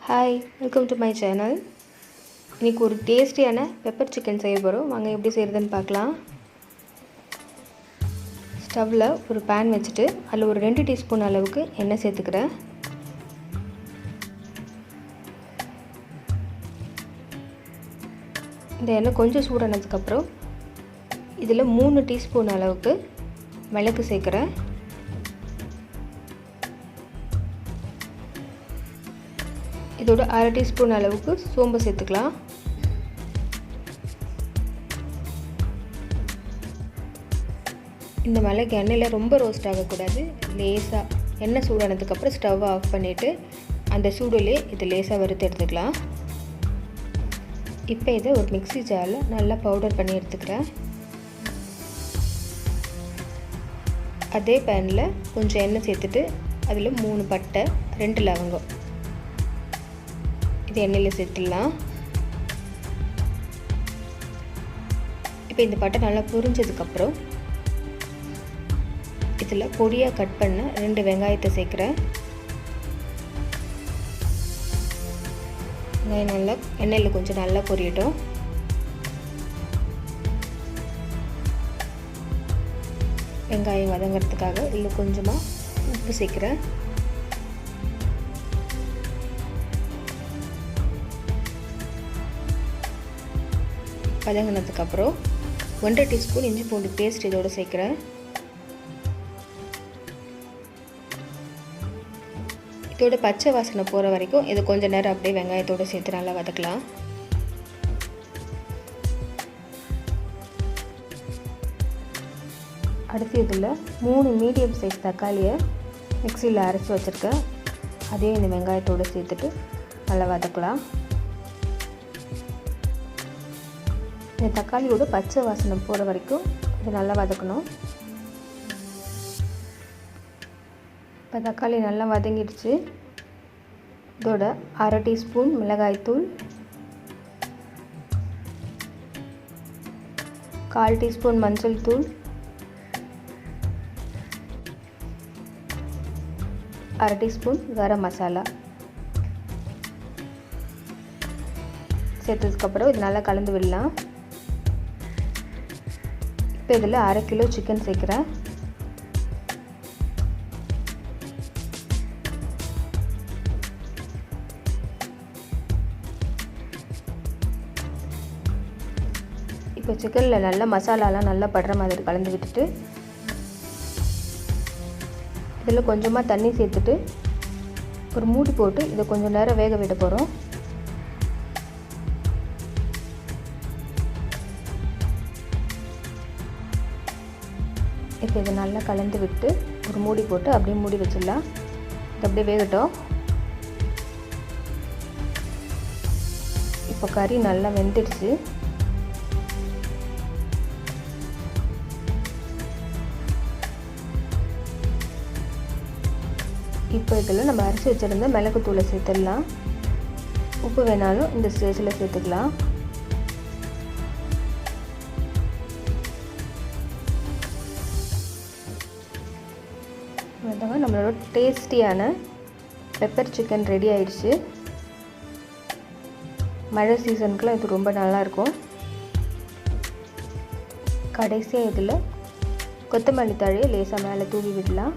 Hi, welcome to my channel. இன்றைக்கி ஒரு டேஸ்டியான பெப்பர் சிக்கன் செய்ய போகிறோம். வாங்க எப்படி செய்கிறதுன்னு பார்க்கலாம். ஸ்டவ்வில் ஒரு பேன் வச்சுட்டு அதில் ஒரு 2 டீஸ்பூன் அளவுக்கு எண்ணெய் சேர்த்துக்கிறேன். இந்த எண்ணெய் கொஞ்சம் சூடானதுக்கப்புறம் இதில் 3 டீஸ்பூன் அளவுக்கு மிளகு சேர்க்குறேன். இதோட 1/2 டீஸ்பூன் அளவுக்கு சோம்பு சேர்த்துக்கலாம். இந்த மிளகு எண்ணெயில் ரொம்ப ரோஸ்ட் ஆகக்கூடாது. லேசாக எண்ணெய் சூடானதுக்கப்புறம் ஸ்டவ் ஆஃப் பண்ணிவிட்டு அந்த சூடுலேயே இது லேசாக வறுத்து எடுத்துக்கலாம். இப்போ இதை ஒரு மிக்ஸி ஜாரில் நல்லா பவுடர் பண்ணி எடுத்துக்கிறேன். அதே பேனில் கொஞ்சம் எண்ணெய் சேர்த்துட்டு அதில் 3 பட்டை 2 லவங்கம் இது எண்ணெயில் சேர்த்துடலாம். இப்போ இந்த பட்டை நல்லா பொரிஞ்சதுக்கப்புறம் இதில் பொடியாக கட் பண்ண 2 வெங்காயத்தை சேர்க்குறேன். வெங்காயம் நல்லா எண்ணெயில் கொஞ்சம் நல்லா பொரியட்டும். வெங்காயம் வதங்கிறதுக்காக இதில் கொஞ்சமாக உப்பு சேர்க்குறேன். வதங்கினதுக்கப்புறம் 1/2 டீஸ்பூன் இஞ்சி பூண்டு பேஸ்ட் இதோடு சேர்க்குறேன். இதோட பச்சை வாசனை போகிற வரைக்கும் இது கொஞ்சம் நேரம் அப்படியே வெங்காயத்தோடு சேர்த்து நல்லா வதக்கலாம். அடுத்து இதில் 3 மீடியம் சைஸ் தக்காளியை மிக்சியில் அரைச்சி வச்சுருக்கேன். அதையும் இந்த வெங்காயத்தோடு சேர்த்துட்டு நல்லா வதக்கலாம். இந்த தக்காளியோட பச்சை வாசனை போகிற வரைக்கும் இது நல்லா வதக்கணும். இப்போ தக்காளி நல்லா வதங்கிடுச்சு. இதோட 1/2 டீஸ்பூன் மிளகாய்த்தூள், 1/4 டீஸ்பூன் மஞ்சள் தூள், 1/2 டீஸ்பூன் கரம் மசாலா சேர்த்ததுக்கப்புறம் இது நல்லா கலந்து விடலாம். இப்போ இதில் 1/2 கிலோ சிக்கன் சேர்க்குறேன். இப்போ சிக்கனில் நல்லா மசாலாலாம் நல்லா படுற மாதிரி கலந்து விட்டுட்டு இதில் கொஞ்சமாக தண்ணி சேர்த்துட்டு ஒரு மூடி போட்டு இதை கொஞ்சம் நேரம் வேக விட போகிறோம். இப்போ இதை நல்லா கலந்து விட்டு ஒரு மூடி போட்டு அப்படியே மூடி வச்சிடலாம். இது அப்படியே வேகட்டும். இப்போ கறி நல்லா வெந்துடுச்சு. இப்போ இதில் நம்ம அரைச்சி வச்சுருந்த மிளகுத்தூளை சேர்த்துடலாம். உப்பு வேணாலும் இந்த ஸ்டேஜில் சேர்த்துக்கலாம். அதான் நம்மளோட டேஸ்டியான பெப்பர் சிக்கன் ரெடி ஆயிடுச்சு. மழை சீசனுக்குலாம் இது ரொம்ப நல்லாயிருக்கும். கடைசியாக இதில் கொத்தமல்லி தழையை லேசாக மேலே தூவி விடலாம்.